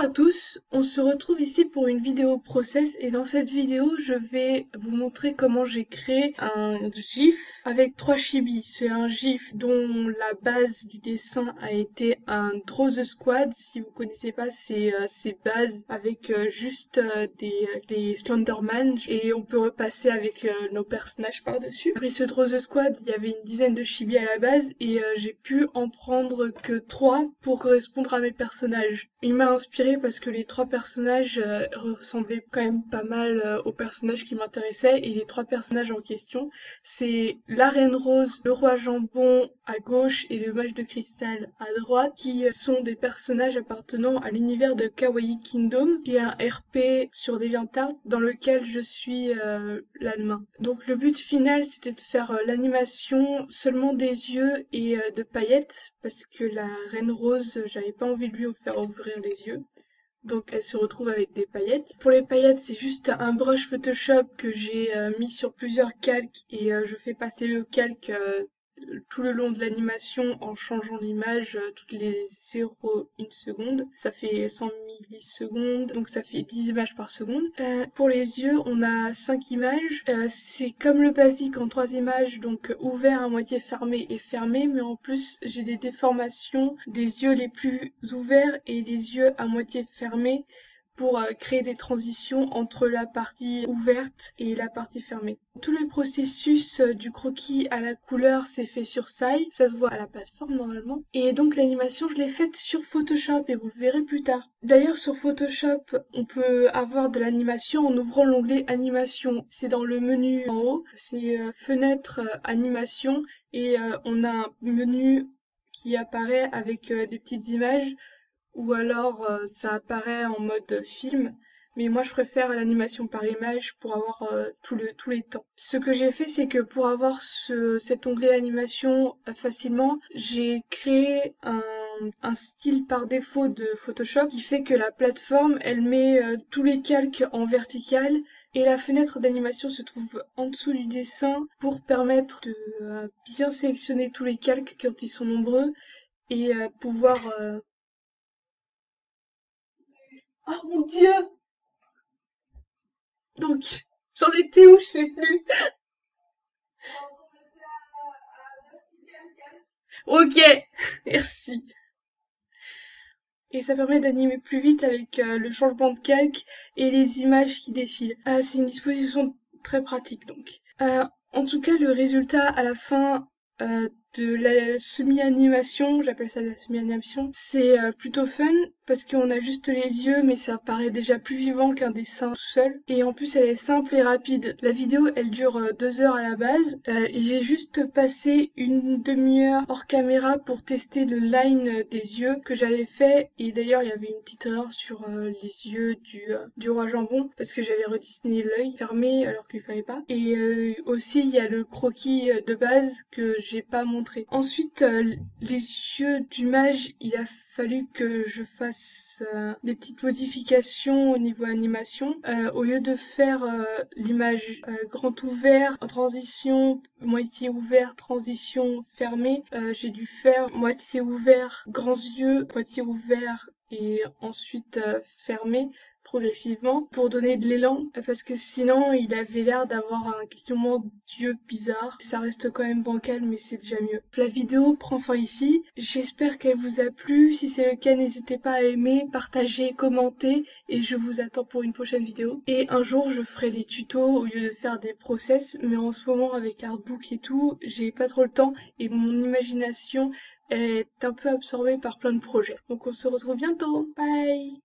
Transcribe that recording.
à tous, on se retrouve ici pour une vidéo process et dans cette vidéo je vais vous montrer comment j'ai créé un GIF avec 3 chibis. C'est un GIF dont la base du dessin a été un Draw the Squad. Si vous connaissez pas, c'est ces bases avec juste des Slenderman et on peut repasser avec nos personnages par-dessus. Après ce Draw the Squad, il y avait une dizaine de chibis à la base et j'ai pu en prendre que 3 pour correspondre à mes personnages. Il m'a inspiré parce que les 3 personnages ressemblaient quand même pas mal aux personnages qui m'intéressaient et les 3 personnages en question, c'est la Reine Rose, le Roi Jambon à gauche et le Mage de Cristal à droite qui sont des personnages appartenant à l'univers de Kawaii Kingdom qui est un RP sur DeviantArt dans lequel je suis l'admin. Donc le but final c'était de faire l'animation seulement des yeux et de paillettes parce que la Reine Rose j'avais pas envie de lui faire ouvrir les yeux. Donc elle se retrouve avec des paillettes. Pour les paillettes, c'est juste un brush Photoshop que j'ai mis sur plusieurs calques et je fais passer le calque tout le long de l'animation en changeant l'image toutes les 0,1 seconde. Ça fait 100 millisecondes, donc ça fait 10 images par seconde. Pour les yeux, on a 5 images. C'est comme le basique en 3 images, donc ouvert à moitié fermé et fermé, mais en plus j'ai des déformations des yeux les plus ouverts et les yeux à moitié fermés pour créer des transitions entre la partie ouverte et la partie fermée. Tout le processus du croquis à la couleur s'est fait sur Sai, ça se voit à la plateforme normalement. Et donc l'animation je l'ai faite sur Photoshop et vous le verrez plus tard. D'ailleurs sur Photoshop on peut avoir de l'animation en ouvrant l'onglet animation. C'est dans le menu en haut, c'est fenêtre animation et on a un menu qui apparaît avec des petites images ou alors ça apparaît en mode film. Mais moi je préfère l'animation par image pour avoir tous les temps. Ce que j'ai fait c'est que pour avoir cet onglet animation facilement, j'ai créé un style par défaut de Photoshop qui fait que la plateforme elle met tous les calques en vertical et la fenêtre d'animation se trouve en dessous du dessin pour permettre de bien sélectionner tous les calques quand ils sont nombreux et pouvoir oh mon Dieu! Donc, j'en étais où? Je sais plus. Ok, merci. Et ça permet d'animer plus vite avec le changement de calque et les images qui défilent. C'est une disposition très pratique donc. En tout cas, le résultat à la fin de la semi-animation, j'appelle ça la semi-animation, c'est plutôt fun parce qu'on a juste les yeux mais ça paraît déjà plus vivant qu'un dessin tout seul. Et en plus elle est simple et rapide. La vidéo elle dure 2 heures à la base et j'ai juste passé une demi-heure hors caméra pour tester le line des yeux que j'avais fait et d'ailleurs il y avait une petite erreur sur les yeux du roi jambon parce que j'avais redessiné l'œil fermé alors qu'il fallait pas. Et aussi il y a le croquis de base que j'ai pas montré. Ensuite, les yeux du mage, il a fallu que je fasse des petites modifications au niveau animation. Au lieu de faire l'image grand ouvert, en transition, moitié ouvert, transition fermée, j'ai dû faire moitié ouvert, grands yeux, moitié ouvert et ensuite fermé progressivement pour donner de l'élan parce que sinon il avait l'air d'avoir un clignement d'yeux bizarre. Ça reste quand même bancal mais c'est déjà mieux. La vidéo prend fin ici. J'espère qu'elle vous a plu. Si c'est le cas, n'hésitez pas à aimer, partager, commenter et je vous attends pour une prochaine vidéo. Et un jour je ferai des tutos au lieu de faire des process mais en ce moment avec Artbook et tout, j'ai pas trop le temps et mon imagination est un peu absorbée par plein de projets. Donc on se retrouve bientôt. Bye!